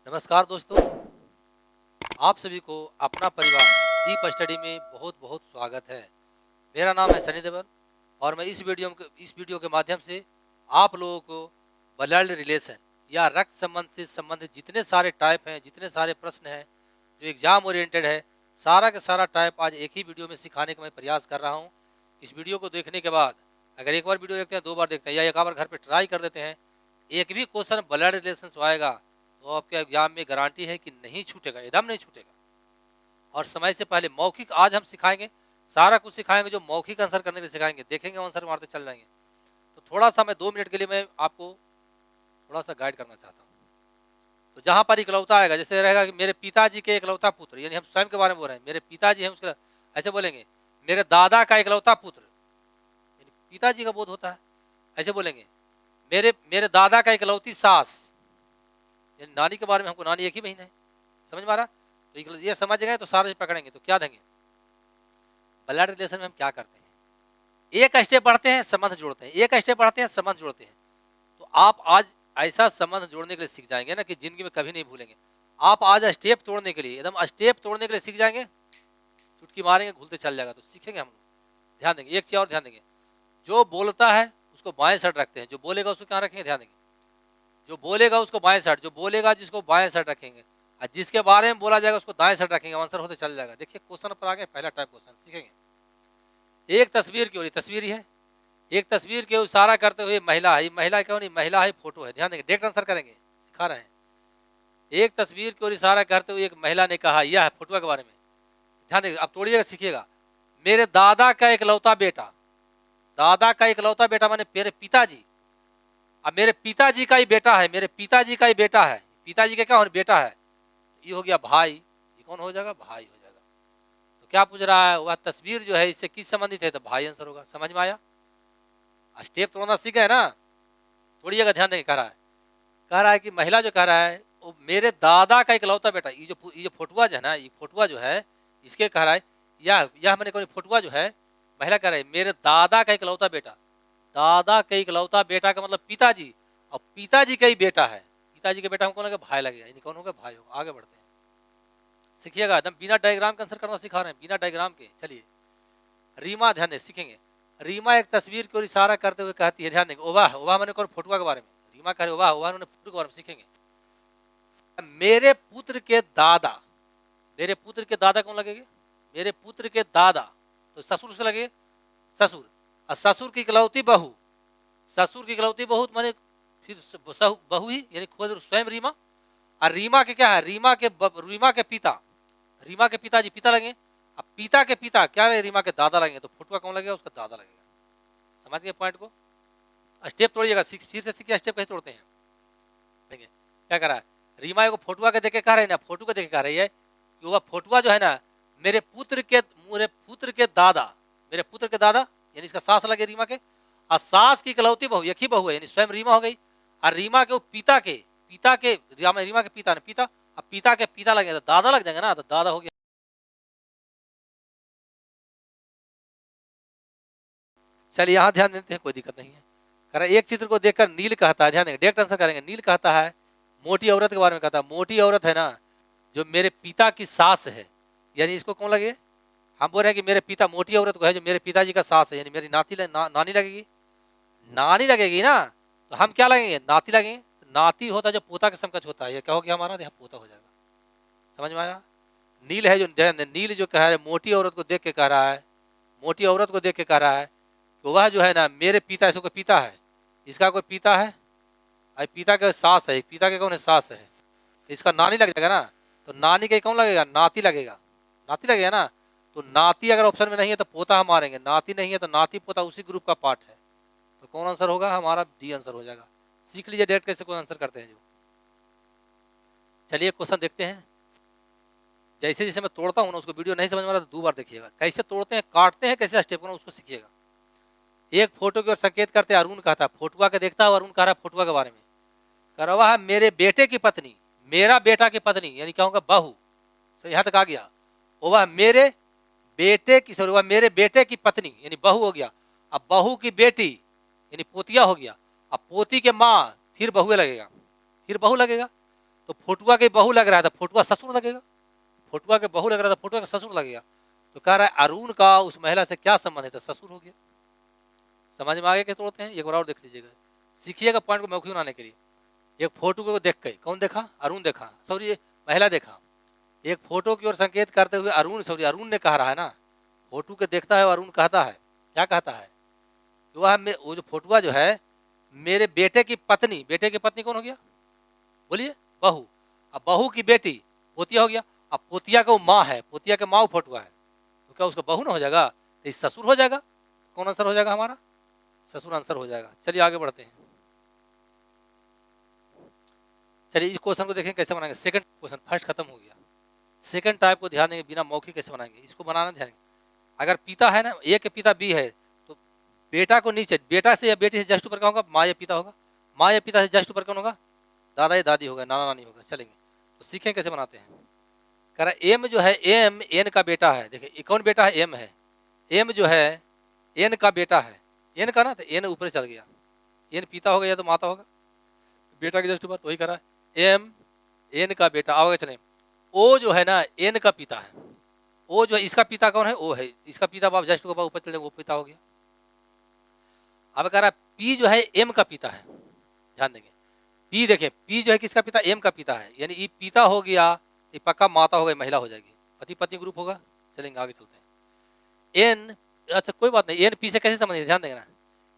नमस्कार दोस्तों, आप सभी को अपना परिवार दीप स्टडी में बहुत बहुत स्वागत है। मेरा नाम है सनी देवर और मैं इस वीडियो के माध्यम से आप लोगों को ब्लड रिलेशन या रक्त संबंध से संबंधित जितने सारे टाइप हैं, जितने सारे प्रश्न हैं जो एग्जाम ओरिएंटेड है, सारा का सारा टाइप आज एक ही वीडियो में सिखाने का मैं प्रयास कर रहा हूँ। इस वीडियो को देखने के बाद अगर एक बार वीडियो देखते हैं, 2 बार देखते हैं या एक बार घर पर ट्राई कर देते हैं, एक भी क्वेश्चन ब्लड रिलेशन से आएगा तो आपके एग्जाम में गारंटी है कि नहीं छूटेगा, एकदम नहीं छूटेगा। और समय से पहले मौखिक आज हम सिखाएंगे, सारा कुछ सिखाएंगे जो मौखिक आंसर करने के लिए सिखाएंगे, देखेंगे आंसर मारते चल जाएंगे। तो थोड़ा सा मैं 2 मिनट के लिए मैं आपको थोड़ा सा गाइड करना चाहता हूँ। तो जहाँ पर इकलौता आएगा, जैसे रहेगा कि मेरे पिताजी के इकलौता पुत्र, यानी हम स्वयं के बारे में बोल रहे हैं, मेरे पिताजी हैं उसका, ऐसे बोलेंगे मेरे दादा का इकलौता पुत्र, यानी पिताजी का बोध होता है। ऐसे बोलेंगे मेरे मेरे दादा का इकलौती सास, यानी नानी के बारे में, हमको नानी एक ही बहन है। समझ में आ रहा? तो ये समझ गए तो सारे पकड़ेंगे तो क्या देंगे। ब्लड रिलेशन में हम क्या करते हैं, एक स्टेप बढ़ते हैं संबंध जोड़ते हैं, एक स्टेप बढ़ते हैं संबंध जोड़ते हैं। तो आप आज ऐसा संबंध जोड़ने के लिए सीख जाएंगे ना कि जिंदगी में कभी नहीं भूलेंगे। आप आज स्टेप तोड़ने के लिए, एकदम स्टेप तोड़ने के लिए सीख जाएंगे, चुटकी मारेंगे घुलते चल जाएगा, तो सीखेंगे हम लोग। ध्यान देंगे, एक चीज और ध्यान देंगे, जो बोलता है उसको बाएं साइड रखते हैं, जो बोलेगा उसको क्या रखेंगे, ध्यान देंगे, जो बोलेगा उसको बाएं साइड, जो बोलेगा जिसको बाएं साइड रखेंगे, और जिसके बारे में बोला जाएगा उसको दाएं साइड रखेंगे, आंसर होते चल जाएगा। देखिए क्वेश्चन पर आगे, पहला टाइप क्वेश्चन सीखेंगे। एक तस्वीर की, और तस्वीर ही है, एक तस्वीर के इशारा करते हुए महिला है, महिला क्यों नहीं, महिला है, फोटो है। ध्यान देंगे, डायरेक्ट आंसर करेंगे, सिखा रहे हैं। एक तस्वीर की ओर इशारा करते हुए एक महिला ने कहा, यह है फोटो के बारे में। ध्यान देंगे, अब तोड़िएगा, सीखिएगा। मेरे दादा का इकलौता बेटा, दादा का इकलौता बेटा माने मेरे पिताजी, अब मेरे पिताजी का ही बेटा है, मेरे पिताजी का ही बेटा है, पिताजी का क्या हो, बेटा है, ये हो गया भाई, ये कौन हो जाएगा, भाई हो जाएगा। तो क्या पूछ रहा है, वह तस्वीर जो है इससे किस संबंधित है, तो भाई आंसर होगा। समझ में आया? स्टेप तोड़ना सीखे है ना, तोड़िएगा, ध्यान देंगे। कह रहा है कि महिला जो कह रहा है वो मेरे दादा का इकलौता बेटा, ये जो फोटुआ जो है ना, ये फोटुआ जो है इसके कह रहा है, यह मैंने कहा फोटुआ जो है, महिला कह रहा है मेरे दादा का इकलौता बेटा, दादा का इकलौता बेटा का मतलब पिताजी, और पिताजी का ही बेटा है, पिताजी के बेटा हमको लगा भाई लगेगा, यानी कौन होगा, भाई होगा। आगे बढ़ते हैं, सीखिएगा, एकदम बिना डायग्राम के आंसर करना सिखा रहे हैं, बिना डायग्राम के। चलिए, रीमा, ध्यान दे, सीखेंगे। रीमा एक तस्वीर की ओर इशारा करते हुए कहती है, ध्यान देंगे, ओवाह, ओवाह मैंने कहा फोटुआ के बारे में, रीमा कह रहे ओवाह, ओवाह उन्होंने फोटो के बारे में सीखेंगे। मेरे पुत्र के दादा, मेरे पुत्र के दादा कौन लगेंगे, मेरे पुत्र के दादा, तो ससुर से लगे, ससुर, और ससुर की इकलौती बहू, ससुर की इकलौती बहू माने फिर बहू ही, यानी खुद स्वयं रीमा। और रीमा के क्या है, रीमा के पिता, रीमा के पिताजी पिता लगे, अब पिता के पिता क्या रहे, रीमा के दादा लगेंगे, तो फोटुआ कौन लगेगा, उसका दादा लगेगा। समझ गए पॉइंट को? स्टेप तोड़िएगा, फिर से सीखिए स्टेप कैसे तोड़ते हैं। देखिए क्या कर रहा है, रीमा को फोटुआ के देखे कह रहे ना, फोटो के देखे कह रही है कि वह फोटुआ जो है ना मेरे पुत्र के दादा, मेरे पुत्र के दादा, यानी इसका सास लगे रीमा के, और सास की इकलौती बहू, एक ही बहू है, यानी स्वयं रीमा हो गई, और रीमा के पिता के रीमा के पिता ने पिता, अब पिता के पिता लगे तो दादा लग जाएंगे ना, तो दादा हो गया। चलिए यहाँ ध्यान देते हैं, कोई दिक्कत नहीं है। कह रहा एक चित्र को देखकर नील कहता है, ध्यान देंगे, डायरेक्ट आंसर करेंगे। नील कहता है मोटी औरत के बारे में, कहता है मोटी औरत है ना जो मेरे पिता की सास है, यानी इसको कौन लगे, हम बोल रहे हैं कि मेरे पिता, मोटी औरत को है जो मेरे पिताजी का सास है, यानी मेरी नानी लगेगी, नानी लगेगी ना, तो हम क्या लगेंगे, नाती लगेंगे। नाती होता है जो पोता के समकक्ष होता है, ये क्या हो गया हमारा, यहाँ पोता हो जाएगा। समझ में आया? नील है जो, नील जो कह रहा है मोटी औरत को देख के कह रहा है, मोटी औरत को देख के कह रहा है तो वह जो है ना मेरे पिता, इसको पिता है, इसका कोई पिता है, अरे पिता के सास है, पिता के कौन है, सास है, तो इसका नानी लग जाएगा ना, तो नानी के कौन लगेगा, नाती लगेगा, नाती लगेगा ना। तो नाती अगर ऑप्शन में नहीं है तो पोता हम मारेंगे, नाती नहीं है तो नाती पोता उसी ग्रुप का पार्ट है, तो कौन आंसर होगा हमारा, डी आंसर हो जाएगा। सीख लीजिए डायरेक्ट कैसे कौन आंसर करते हैं जो। चलिए क्वेश्चन देखते हैं, जैसे जैसे मैं तोड़ता हूँ ना, उसको वीडियो नहीं समझ में आ रहा तो 2 बार देखिएगा, कैसे तोड़ते हैं, काटते हैं, कैसे स्टेप करना उसको सीखिएगा। एक फोटो की ओर संकेत करते अरुण कहता है, फोटुआ के देखता है अरुण कह रहा है फोटुआ के बारे में, कह रहा है मेरे बेटे की पत्नी, मेरा बेटा की पत्नी, यानी क्या होगा, बहू। तो यहाँ तक आ गया, वह मेरे बेटे की, सॉरी वह मेरे बेटे की पत्नी, यानी बहू हो गया। अब बहू की बेटी यानी पोतिया हो गया, अब पोती के माँ, फिर बहुए लगेगा, फिर बहू लगेगा। तो फोटुआ के बहू लग रहा था, फोटुआ ससुर लगेगा, फोटुआ के बहू लग रहा था, फोटुआ का ससुर लगेगा। तो कह रहा है अरुण का उस महिला से क्या संबंध है, तो ससुर हो गया। समझ में आगे के तोड़ते हैं, एक बार और देख लीजिएगा, सीखिएगा पॉइंट को मौखिक बनाने के लिए। एक फोटो को देख के कौन देखा, अरुण देखा, सॉरी महिला देखा, एक फोटो की ओर संकेत करते हुए अरुण ने कह रहा है ना, फोटो के देखता है और अरुण कहता है, क्या कहता है, वो जो फोटुआ जो है मेरे बेटे की पत्नी, बेटे की पत्नी कौन हो गया, बोलिए, बहू। अब बहू की बेटी पोतिया हो गया। अब पोतिया का वो माँ है, पोतिया के माँ वो फोटुआ है, तो क्या उसका बहू ना हो जाएगा, तो इस ससुर हो जाएगा। कौन आंसर हो जाएगा हमारा, ससुर आंसर हो जाएगा। चलिए आगे बढ़ते हैं। चलिए इस क्वेश्चन को देखें कैसे बनाएंगे। सेकंड क्वेश्चन, फर्स्ट खत्म हो गया, सेकंड टाइप को ध्यान देंगे, बिना मौखिक कैसे बनाएंगे इसको बनाना ध्यान। अगर पिता है ना, ए के पिता बी है, तो बेटा को नीचे, बेटा से या बेटी से जस्ट ऊपर क्या होगा, माँ या पिता होगा, माँ या पिता से जस्ट ऊपर कौन होगा, दादा या दादी होगा, नाना नानी होगा। चलेंगे तो सीखें कैसे बनाते हैं। कह रहा एम जो है, एम एन का बेटा है। देखिए कौन बेटा है, एम है, एम जो है एन का बेटा है, एन का ना, तो एन ऊपर चल गया, एन पिता होगा या तो माता होगा, बेटा के जस्ट ऊपर, तो वही कह रहा है एम एन का बेटा। आगे चलें, ओ जो है ना एन का पिता है, ओ जो है इसका पिता कौन है, ओ है, इसका पिता बाप जस्ट ऊपर ऊपर चले, वो पिता हो गया। अब कह रहा पी जो है एम का पिता है, ध्यान देंगे, पी देखें, पी जो है किसका पिता, एम का पिता है, यानी ये पिता हो गया, ये पक्का माता हो गई, महिला हो जाएगी, पति पत्नी ग्रुप होगा। चलेंगे आगे चलते हैं। एन, अच्छा कोई बात नहीं, एन पी से कैसे संबंधित, ध्यान देना,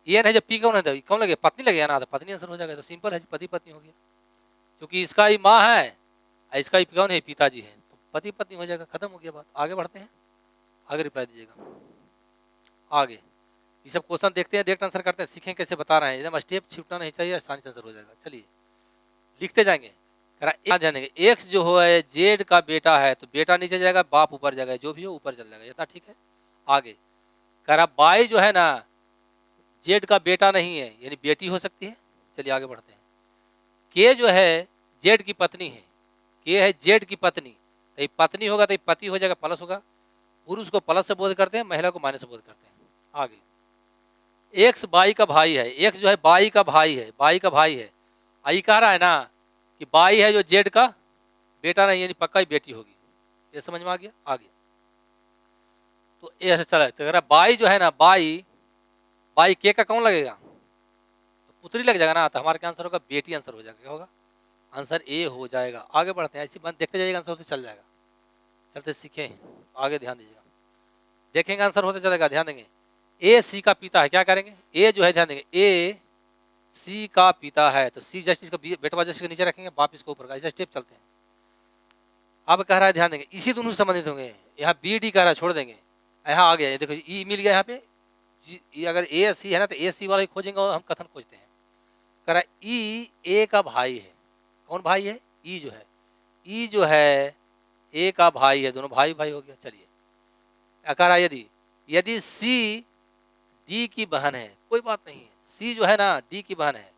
एन है, जब पी कौन है, कौन लगे, पत्नी लगेगा ना, तो पत्नी आंसर हो जाएगा, तो सिंपल है, पति पत्नी हो गया, क्योंकि इसका ही माँ है, इसका ही कौन है, पिताजी है, तो पति पत्नी हो जाएगा, खत्म हो गया बात। आगे बढ़ते हैं, आगे रिप्लाई दीजिएगा। आगे ये सब क्वेश्चन देखते हैं, डायरेक्ट आंसर करते हैं, सीखें कैसे बता रहे हैं, एकदम स्टेप छूटना नहीं चाहिए, आसानी से आंसर हो जाएगा। चलिए लिखते जाएंगे। जानेंगे एक्स जो है जेड का बेटा है, तो बेटा नीचे जाएगा, बाप ऊपर जाएगा, जो भी हो ऊपर चल जाएगा, इतना ठीक है। आगे कह रहा बाई जो है ना जेड का बेटा नहीं है, यानी बेटी हो सकती है। चलिए आगे बढ़ते हैं। के जो है जेड की पत्नी है, के है जेड की पत्नी, तो ये पत्नी होगा तो ये पति हो जाएगा, प्लस होगा, पुरुष को प्लस से बोध करते हैं, महिला को माइनस से बोध करते हैं। आगे एक्स बाई का भाई है, एक्स जो है बाई का भाई है, बाई का भाई है, आई कह रहा है ना कि बाई है जो जेड का बेटा नहीं, यानी पक्का ही बेटी होगी, ये समझ में आ गया। आगे तो ऐसे चला, तो अगर बाई जो है ना, बाई बाई के का कौन लगेगा, तो पुत्री लग जाएगा ना, तो हमारा क्या आंसर होगा, बेटी आंसर हो जाएगा, क्या होगा, आंसर ए हो जाएगा। आगे बढ़ते हैं, ऐसी बात देखते जाइएगा, आंसर होते चल जाएगा। चलते सीखें, आगे ध्यान दीजिएगा, देखेंगे आंसर होते चलेगा, ध्यान देंगे। ए सी का पिता है, क्या करेंगे, ए जो है ध्यान देंगे, ए सी का पिता है, तो सी जस्ट इसका बेटवा जस्ट के नीचे रखेंगे, बाप इसको ऊपर का, ऐसा स्टेप चलते हैं। अब कह रहा है ध्यान देंगे, इसी दोनों से संबंधित होंगे, यहाँ बी डी कह रहा है, छोड़ देंगे, यहाँ आ गया, देखो ई मिल गया यहाँ पे, अगर ए सी है ना, तो ए सी वाला ही खोजेंगे, और हम कथन खोजते हैं। कह रहा है ई ए का भाई है, कौन भाई है, ई जो है, ई जो है ए का भाई है, दोनों भाई भाई हो गया। चलिए कह रहा है यदि सी डी की बहन है, कोई बात नहीं है, सी जो है ना डी की बहन है,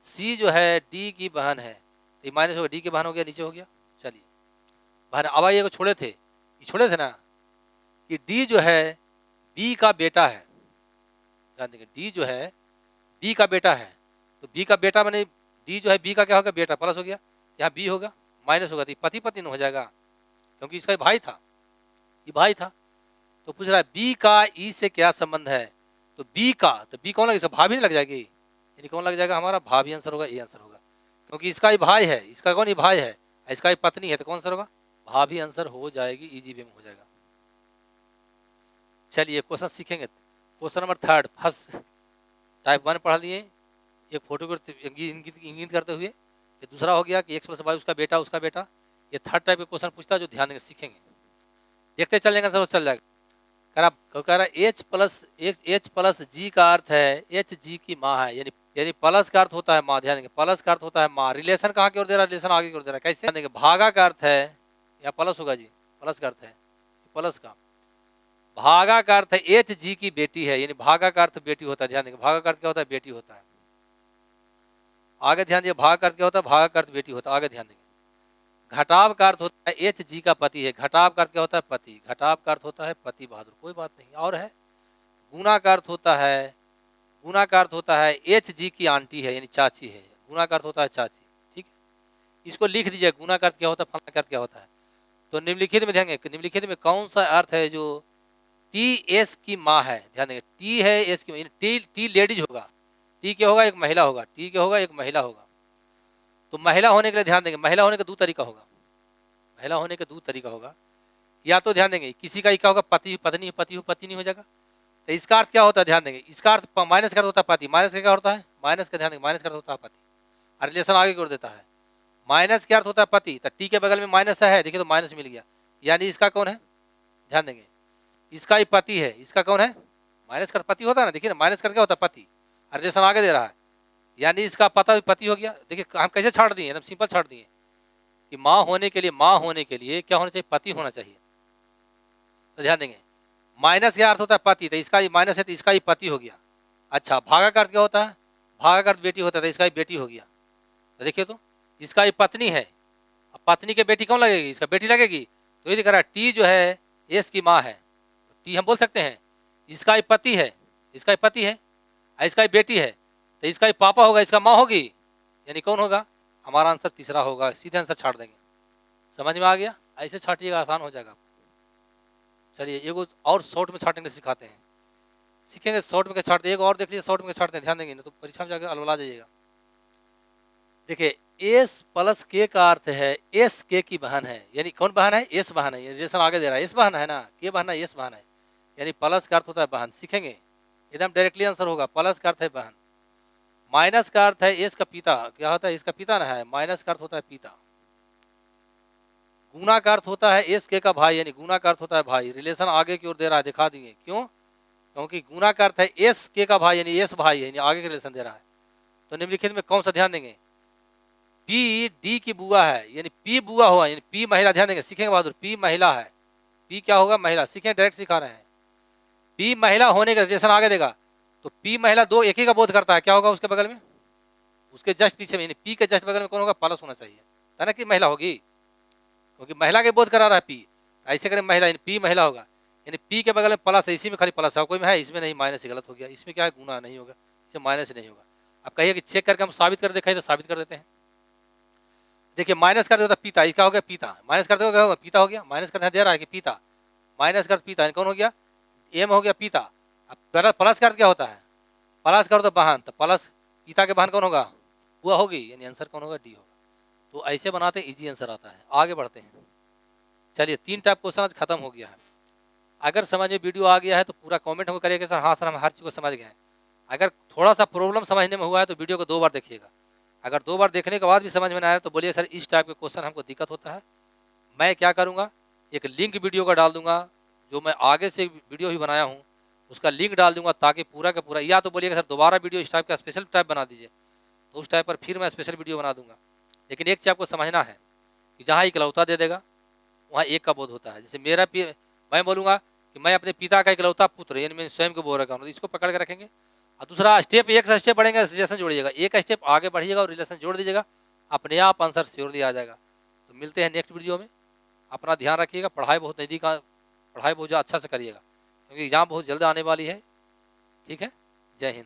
सी जो है डी की बहन है, तो माइनस होगा, डी की बहन हो गया, नीचे हो गया। चलिए बहन, अब ये छोड़े थे, ये छोड़े थे ना कि डी जो है बी का बेटा है, ध्यान देंगे, डी जो है बी का बेटा है, तो बी का बेटा मैंने डी जो है बी का क्या होगा, बेटा, प्लस हो गया, यहाँ बी होगा, माइनस होगा, तो पति पत्नी हो जाएगा, क्योंकि इसका भाई था, ये भाई था। तो पूछ रहा है बी का ई से क्या संबंध है, तो बी का, तो बी कौन लगेगा, भाभी नहीं लग जाएगी, यानी कौन लग जाएगा हमारा, भाभी आंसर होगा, ये आंसर होगा, क्योंकि इसका ही भाई है, इसका कौन, ये भाई है, इसका ही पत्नी है, तो कौन आंसर होगा, भाभी आंसर हो जाएगी, इजी वे में हो जाएगा। चलिए क्वेश्चन सीखेंगे। Question number third, first type 1 पढ़ा लिए, एक फोटो को इंगित करते हुए, ये दूसरा हो गया कि एक्स प्लस वाई उसका बेटा, उसका बेटा। ये थर्ड टाइप के क्वेश्चन पूछता है, जो ध्यान देंगे, सीखेंगे, देखते चल जाएगा, सर चल जाएगा। कह रहा एच प्लस जी का अर्थ है एच जी की माँ है, यानी प्लस का अर्थ होता है माँ, ध्यान देंगे, प्लस का अर्थ होता है माँ। रिलेशन कहाँ की ओर दे रहा है, रिलेशन आगे की ओर दे रहा है, कैसे देंगे, भागा का अर्थ है, या प्लस होगा जी, प्लस का अर्थ है, प्लस का, भागा का अर्थ है एच जी की बेटी है, यानी भागा का अर्थ बेटी होता है, ध्यान देंगे, भागा का अर्थ क्या होता है, बेटी होता है। आगे ध्यान दिए, भागा का अर्थ क्या होता है, भागा का अर्थ बेटी होता है। आगे ध्यान देंगे, घटाव का अर्थ होता है एच जी का पति है, घटाव का अर्थ क्या होता है, पति, घटाव का अर्थ होता है पति बहादुर, कोई बात नहीं। और है गुना का अर्थ होता है, गुना का अर्थ होता है एच जी की आंटी है, यानी चाची है, गुना का अर्थ होता है चाची, ठीक है। इसको लिख दीजिए, गुना का अर्थ क्या होता है, फलना का अर्थ क्या होता है। तो निम्नलिखित में ध्यान देंगे, निम्नलिखित में कौन सा अर्थ है जो टी एस की माँ है। ध्यान देंगे, टी है एस की, टी टी लेडीज होगा, टी क्या होगा, एक महिला होगा, टी क्या होगा, एक महिला होगा। तो महिला होने के लिए ध्यान देंगे, महिला होने का दो तरीका होगा, महिला होने का दो तरीका होगा। या तो ध्यान देंगे किसी का क्या होगा, पति पत्नी, पति हो पत्नी हो जाएगा। तो इसका अर्थ क्या होता है, ध्यान देंगे, इसका अर्थ माइनस का अर्थ होता है पति, माइनस का क्या होता है, माइनस का, ध्यान देंगे माइनस का अर्थ होता है पति, और रिलेशन आगे जोड़ देता है। माइनस का अर्थ होता है पति, तो टी के बगल में माइनस है, देखिए तो माइनस मिल गया, यानी इसका कौन है, ध्यान देंगे इसका ही पति है, इसका कौन है, माइनस का पति होता है ना, देखिए ना माइनस का क्या होता है पति, और रिलेशन आगे दे रहा है, यानी इसका पता पति हो गया। देखिए हम कैसे छाड़ दिए, एकदम सिंपल छाड़ दिए कि माँ होने के लिए, माँ होने के लिए क्या होना चाहिए, पति होना चाहिए। तो ध्यान देंगे माइनस का अर्थ होता है पति, तो इसका ही माइनस है तो इसका ही पति हो गया। अच्छा, भागा का अर्थ क्या होता है, भागा का अर्थ बेटी होता है, तो इसका ही बेटी हो गया। तो देखिए तो इसका ही पत्नी है, अब पत्नी के बेटी कौन लगेगी, इसका बेटी लगेगी। तो ये दिख रहा है टी जो है एस की माँ है, तो टी हम बोल सकते हैं इसका ही पति है, इसका ही पति है, और इसका ही बेटी है, तो इसका ही पापा होगा, इसका माँ होगी, यानी कौन होगा, हमारा आंसर तीसरा होगा। सीधे आंसर छाड़ देंगे, समझ में आ गया, ऐसे छाटिएगा आसान हो जाएगा। चलिए एक और शॉर्ट में छाटने सिखाते हैं, सीखेंगे शॉर्ट में छाटते, एक और देख लीजिए शॉर्ट में छाटते हैं, ध्यान देंगे ना तो परीक्षा में जाकर अलवला जाइएगा। देखिए एस प्लस के का अर्थ है एस के की बहन है, यानी कौन बहन है, एस बहन है, रिलेशन आगे दे रहा है, एस बहन है ना, के बहन है, एस बहन है, यानी प्लस का अर्थ होता है बहन। सीखेंगे एकदम डायरेक्टली आंसर होगा, प्लस का अर्थ है बहन, माइनस का अर्थ है एस का पिता, क्या होता है, इसका पिता ना है, माइनस का अर्थ होता है पिता। गुना का अर्थ होता है एस के का भाई, यानी गुना का अर्थ होता है भाई, रिलेशन आगे की ओर दे रहा है, दिखा दिए क्यों, क्योंकि गुना का अर्थ है एस के का भाई, यानी एस भाई है, यानी आगे के रिलेशन दे रहा है। तो निम्नलिखित में कौन सा, ध्यान देंगे पी डी की बुआ है, यानी पी बुआ हुआ, यानी पी महिला, ध्यान देंगे सीखेंगे बहादुर, पी महिला है, पी क्या होगा, महिला, सीखें डायरेक्ट सिखा रहे हैं। पी महिला होने का रिलेशन आगे देगा, तो पी महिला दो एक ही का बोध करता है, क्या होगा उसके बगल में, उसके जस्ट पीछे में, यानी पी के जस्ट बगल में कौन होगा, प्लस होना चाहिए, है ना कि महिला होगी, क्योंकि महिला के बोध करा रहा है पी, ऐसे करें महिला, यानी पी महिला होगा, यानी पी के बगल में प्लस है, इसी में खाली प्लस है, कोई में है इसमें नहीं, माइनस से गलत हो गया, इसमें क्या है गुना नहीं होगा, इसमें माइनस नहीं होगा। अब कहिए कि चेक करके हम साबित कर दिखाई, तो साबित कर देते हैं। देखिए माइनस कर देता पिता, इसका हो गया पिता, माइनस कर देगा होगा पिता हो गया, माइनस कर दे रहा है कि पिता, माइनस कर पिता, कौन हो गया, एम हो गया पिता। अब प्लस कर क्या होता है, प्लस कर दो बहन, तो प्लस पिता के बहन कौन होगा, बुआ होगी, यानी आंसर कौन होगा, डी होगा। तो ऐसे बनाते हैं, इजी आंसर आता है। आगे बढ़ते हैं, चलिए 3 टाइप क्वेश्चन आज खत्म हो गया है। अगर समझ में वीडियो आ गया है तो पूरा कमेंट हमको करिएगा सर, हाँ सर हम हर चीज़ को समझ गए हैं। अगर थोड़ा सा प्रॉब्लम समझने में हुआ है तो वीडियो को 2 बार देखिएगा, अगर 2 बार देखने के बाद भी समझ में ना आया तो बोलिए सर इस टाइप के क्वेश्चन हमको दिक्कत होता है। मैं क्या करूँगा, एक लिंक वीडियो का डाल दूंगा, जो मैं आगे से वीडियो ही बनाया हूँ उसका लिंक डाल दूंगा, ताकि पूरा का पूरा, या तो बोलिएगा सर दोबारा वीडियो इस टाइप का स्पेशल टाइप बना दीजिए, तो उस टाइप पर फिर मैं स्पेशल वीडियो बना दूंगा। लेकिन एक चीज़ आपको समझना है कि जहाँ इकलौता दे देगा वहाँ एक का बोध होता है। जैसे मैं बोलूँगा कि मैं अपने पिता का इकलौता पुत्र, यानी मैं स्वयं को बोल रखा हूँ, तो इसको पकड़ के रखेंगे। और दूसरा स्टेप, एक से स्टेप बढ़ेंगे, रिलेशन जोड़िएगा, एक स्टेप आगे बढ़िएगा और रिलेशन जोड़ दीजिएगा, अपने आप आंसर श्योरली आ जाएगा। तो मिलते हैं नेक्स्ट वीडियो में, अपना ध्यान रखिएगा, पढ़ाई बहुत नज़दीक, पढ़ाई बहुत अच्छा से करिएगा, क्योंकि एग्जाम बहुत जल्द आने वाली है। ठीक है, जय हिंद।